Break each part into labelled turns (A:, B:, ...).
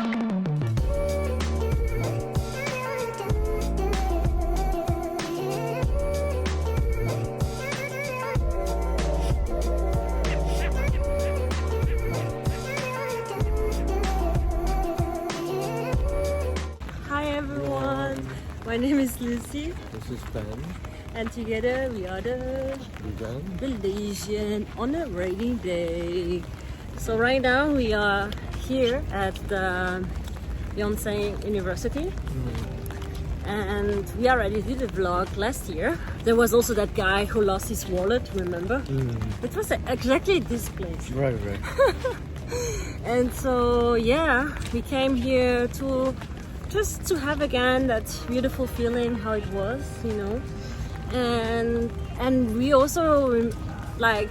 A: Hi everyone, my name is Lucy
B: This is Ben,
A: and together we are the
B: Vegan.
A: Blasian on a rainy day. So right now we are here at the Yonsei University and we already did a vlog last year. There was also that guy who lost his wallet, remember? It was exactly this place.
B: Right.
A: And so yeah, we came here to just to have again that beautiful feeling how it was, you know. And we also like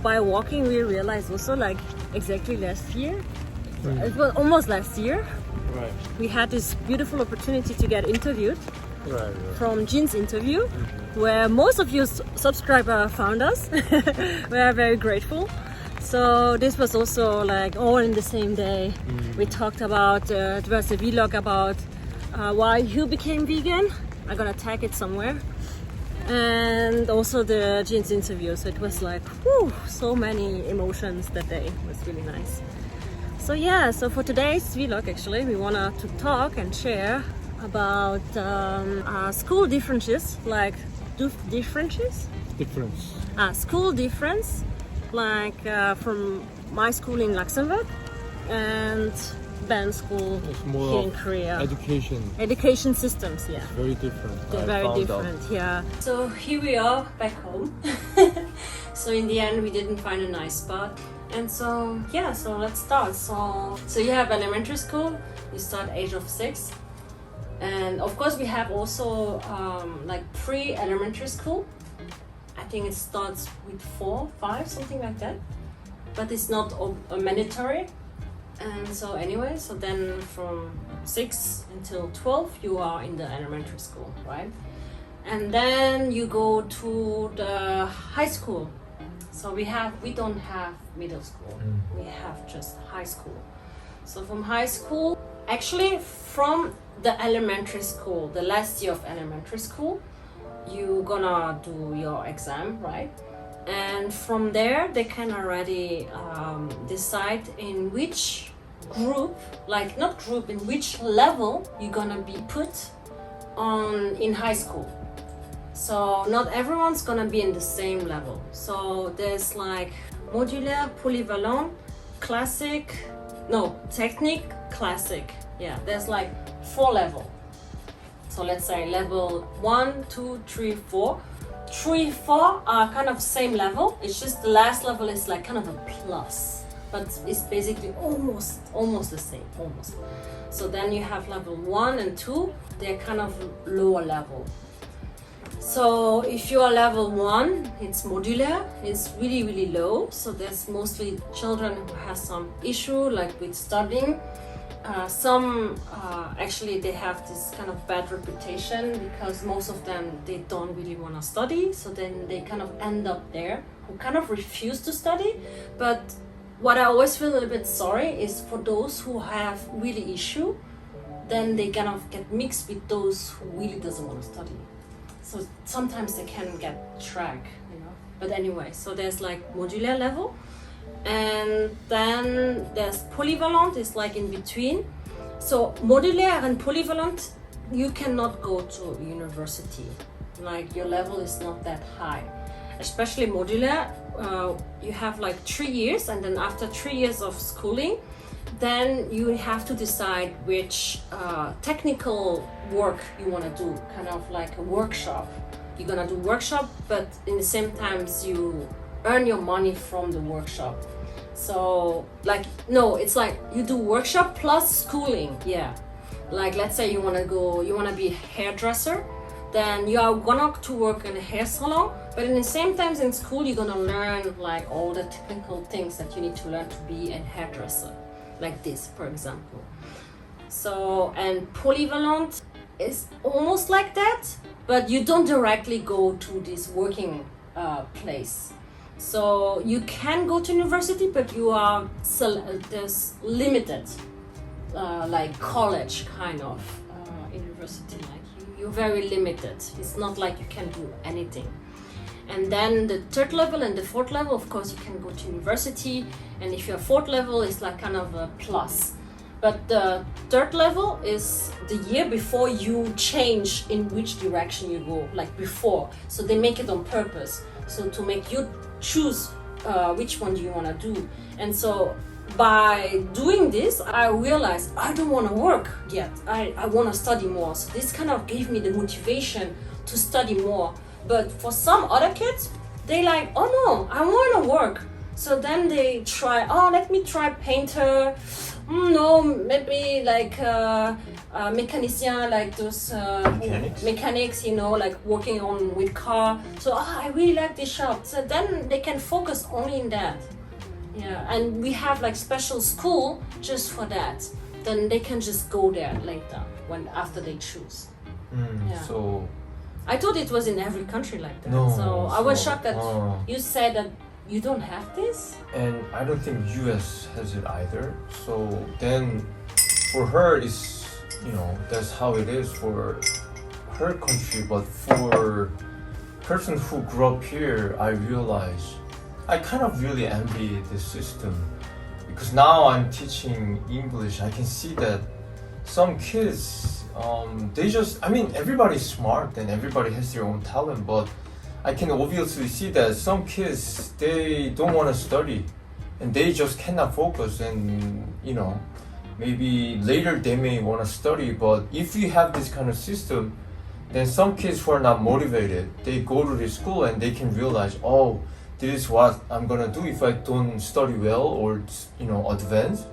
A: by walking we realized also like exactly last year, it was almost last year,
B: Right.
A: we had this beautiful opportunity to get interviewed
B: Right.
A: from Jin's interview, where most of you subscribers found us. We are very grateful. So this was also like all in the same day. We talked about, it was a vlog about why Hiiiii became vegan. I'm gonna tag it somewhere. And also the Jin's interview. So it was like, whew, so many emotions that day. It was really nice. So yeah, so for today's vlog actually, we wanna to talk and share about school differences, like differences?
B: Difference.
A: School difference, like from my school in Luxembourg and Ben's school
B: It's more
A: here in
B: of
A: Korea.
B: education.
A: Systems, yeah.
B: It's very different.
A: They're
B: I
A: very
B: found
A: different,
B: out.
A: yeah. So here we are back home. So in the end we didn't find a nice spot. And so yeah, so let's start. So you have elementary school, you start age of 6. And of course we have also like pre-elementary school. I think it starts with 4, 5, something like that. But it's not mandatory. And so anyway, so then from 6 until 12 you are in the elementary school, right? And then you go to the high school. So we don't have middle school, we have just high school. So from high school, actually from the elementary school, the last year of elementary school, you're gonna do your exam, right? And from there they can already decide in which group, like not group, in which level you're gonna be put on in high school. So not everyone's gonna be in the same level. So there's like modular, polyvalent, classic, no, technique, classic. Yeah, there's like 4 levels. So let's say level 1, 2, 3, 4. 3, 4 are kind of same level. It's just the last level is like kind of a plus, but it's basically almost the same, almost. So then you have level 1 and 2. They're kind of lower level. So if you are level 1, it's modular, it's really low. So there's mostly children who have some issue like with studying. Some actually they have this kind of bad reputation because most of them, they don't really want to study. So then they kind of end up there who kind of refuse to study. But what I always feel a little bit sorry is for those who have really issue, then they kind of get mixed with those who really doesn't want to study. So sometimes they can get track, you know. But anyway, so there's like modular level, and then there's polyvalent, is like in between. So modular and polyvalent, you cannot go to university. Like your level is not that high. Especially modular, you have like 3 years, and then after 3 years of schooling, then you have to decide which technical work you want to do, kind of like a workshop. You're gonna do workshop, but in the same times you earn your money from the workshop. So like, no, it's like you do workshop plus schooling, yeah. Like let's say you want to be a hairdresser, then you are gonna to work in a hair salon, but in the same times in school you're gonna learn like all the technical things that you need to learn to be a hairdresser, like this, for example. So, and polyvalent is almost like that, but you don't directly go to this working place. So you can go to university, but you are there's limited. like college kind of university. Like you're very limited. It's not like you can do anything. And then the third level and the fourth level, of course, you can go to university. And if you're fourth level, it's like kind of a plus. But the third level is the year before you change in which direction you go, like before. So they make it on purpose. So to make you choose which one do you want to do. And so by doing this, I realized I don't want to work yet. I want to study more. So this kind of gave me the motivation to study more. But for some other kids, they like, oh no, I want to work. So then they try, oh, let me try painter. No, maybe like mechanician, like those mechanics, you know, like working on with car. So I really like this shop. So then they can focus only in that. Yeah, and we have like special school just for that. Then they can just go there later after they choose. Yeah.
C: So
A: I thought it was in every country like that.
C: No,
A: so I was shocked that
C: oh.
A: you said that you don't have this.
C: And I don't think US has it either. So then for her it's, you know, that's how it is for her country. But for person who grew up here, I realize I kind of really envy this system. Because now I'm teaching English, I can see that some kids they just, I mean, everybody's smart and everybody has their own talent, but I can obviously see that some kids, they don't want to study and they just cannot focus, and you know, maybe later they may want to study. But if you have this kind of system, then some kids who are not motivated, they go to this school and they can realize, oh, this is what I'm gonna do if I don't study well or, you know, advance.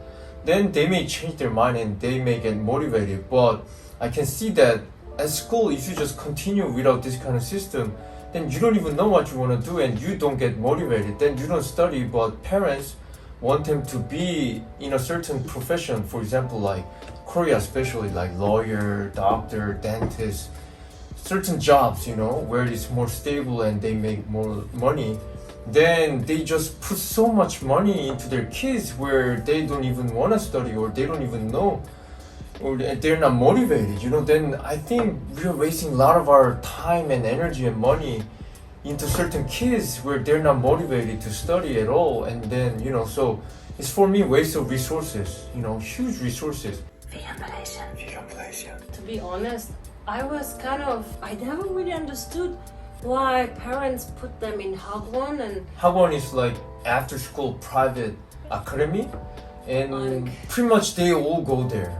C: Then they may change their mind and they may get motivated. But I can see that at school, if you just continue without this kind of system, then you don't even know what you want to do and you don't get motivated. Then you don't study, but parents want them to be in a certain profession. For example, like Korea, especially like lawyer, doctor, dentist, certain jobs, you know, where it's more stable and they make more money. Then they just put so much money into their kids where they don't even want to study or they don't even know, or they're not motivated, you know. Then I think we're wasting a lot of our time and energy and money into certain kids where they're not motivated to study at all. And then, you know, so it's for me waste of resources, you know, huge resources.
A: Vegan Blasian.
C: Vegan Blasian.
A: To be honest, I never really understood why parents put them in Hagwon. And
C: Hagwon is like after school private academy, and
A: like,
C: pretty much they all go there.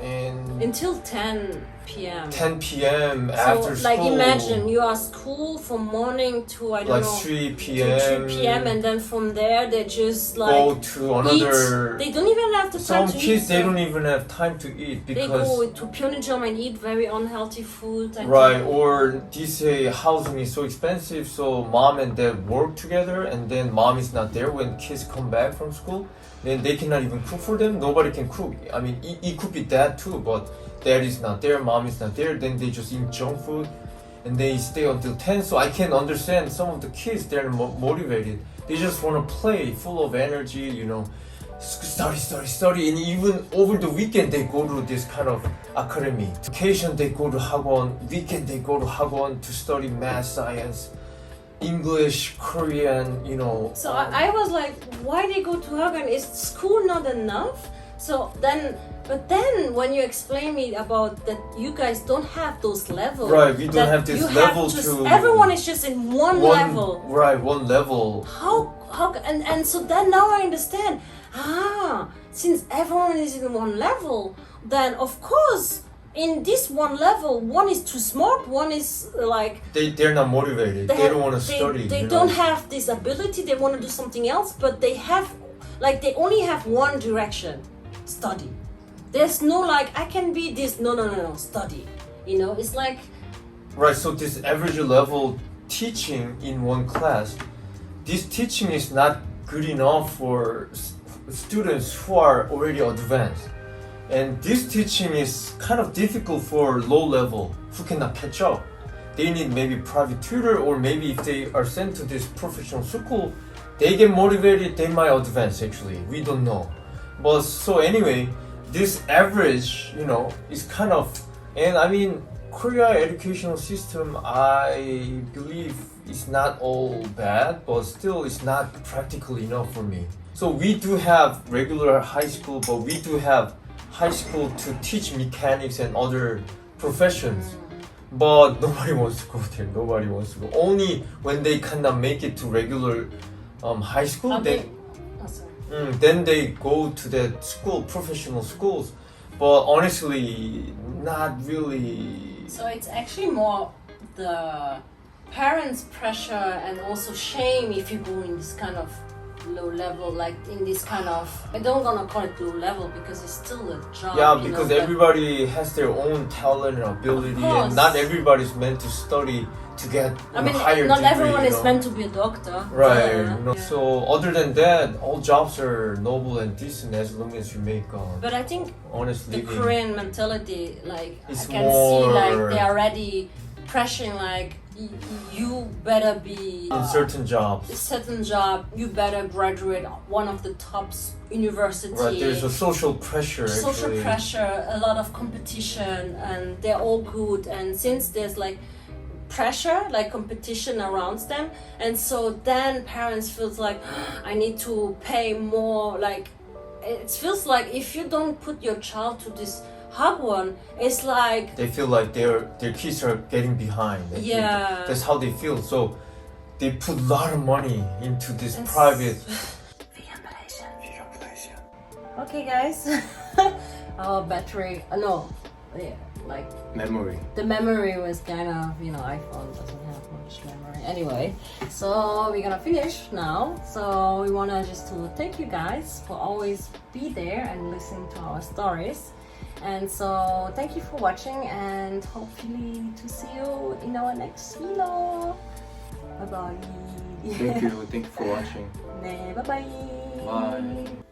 C: And
A: until 10 p.m.
C: 10 p.m.
A: So,
C: after school.
A: like imagine you are school from morning to I don't
C: like
A: know
C: 3
A: to
C: p.m.
A: 3 p.m. and then from there they just like
C: go to another.
A: eat. They don't even have the time
C: Some
A: to
C: kids
A: eat.
C: they don't even have time to eat
A: They
C: because
A: go to Pyeongchang and eat very unhealthy food.
C: right, or they say housing is so expensive, so mom and dad work together, and then mom is not there when kids come back from school. Then they cannot even cook for them. Nobody can cook. I mean, it could be dad too, but dad is not there, mom is not there. Then they just eat junk food, and they stay until 10. So I can understand some of the kids, they're motivated. They just want to play, full of energy, you know, study. And even over the weekend, they go to this kind of academy. Vacation, they go to Hagwon. Weekend, they go to Hagwon to study math, science, English, Korean, you know.
A: So I was like, why they go to Hagwon? Is school not enough? So then, but then when you explain me about that, you guys don't have those levels.
C: Right, we don't have this level to.
A: Everyone is just in one level.
C: Right, one level.
A: How and so then now I understand. Since everyone is in one level, then of course in this one level, one is too smart, one is like
C: they're not motivated. They don't want to study.
A: They don't have this ability. They want to do something else, but they have like they only have one direction: study. There's no like I can be this. No, study. You know, it's like
C: right. So this average level teaching in one class, this teaching is not good enough for students who are already advanced. And this teaching is kind of difficult for low level who cannot catch up. They need maybe private tutor, or maybe if they are sent to this professional school, they get motivated, they might advance actually. We don't know. But so anyway, this average, you know, is kind of, and I mean, Korea educational system, I believe is not all bad, but still it's not practical enough for me. So we do have regular high school, but we do have high school to teach mechanics and other professions. But nobody wants to go there. Nobody wants to go. Only when they kind of make it to regular high school, then they go to that school, professional schools. But honestly, not really.
A: So it's actually more the parents' pressure and also shame if you go in this kind of low level, like in this kind of, I don't wanna call it low level because it's still a job.
C: Yeah, because everybody has their own talent and ability, and not everybody's meant to study to get
A: I mean,
C: higher
A: not
C: degree,
A: everyone
C: you
A: is
C: know?
A: meant to be a doctor.
C: Right.
A: Yeah.
C: No. So other than that, all jobs are noble and decent as long as you make
A: But I think
C: honest
A: the
C: living.
A: Korean mentality, like
C: It's
A: I can see, like
C: more-
A: they are already pressuring, like you better be
C: in certain jobs.
A: a certain job, you better graduate one of the top university.
C: Right, there's a social pressure.
A: Social
C: actually.
A: pressure, a lot of competition, and they're all good. And since there's like pressure, like competition around them, and so then parents feels like I need to pay more. Like it feels like if you don't put your child to this hard one, it's like
C: They feel like their kids are getting behind. They feel-
A: Yeah.
C: that's how they feel. So they put a lot of money into this
A: It's-
C: private.
A: Vegan Blasian. Okay, guys, our battery. No, yeah, like
B: Memory.
A: the memory was kind of, you know, iPhone doesn't have much memory. Anyway, so we're gonna finish now. So we wanna just to thank you guys for always be there and listening to our stories. And so thank you for watching, and hopefully to see you in our next video. Bye bye.
B: Thank you for watching.
A: Bye bye.
B: Bye.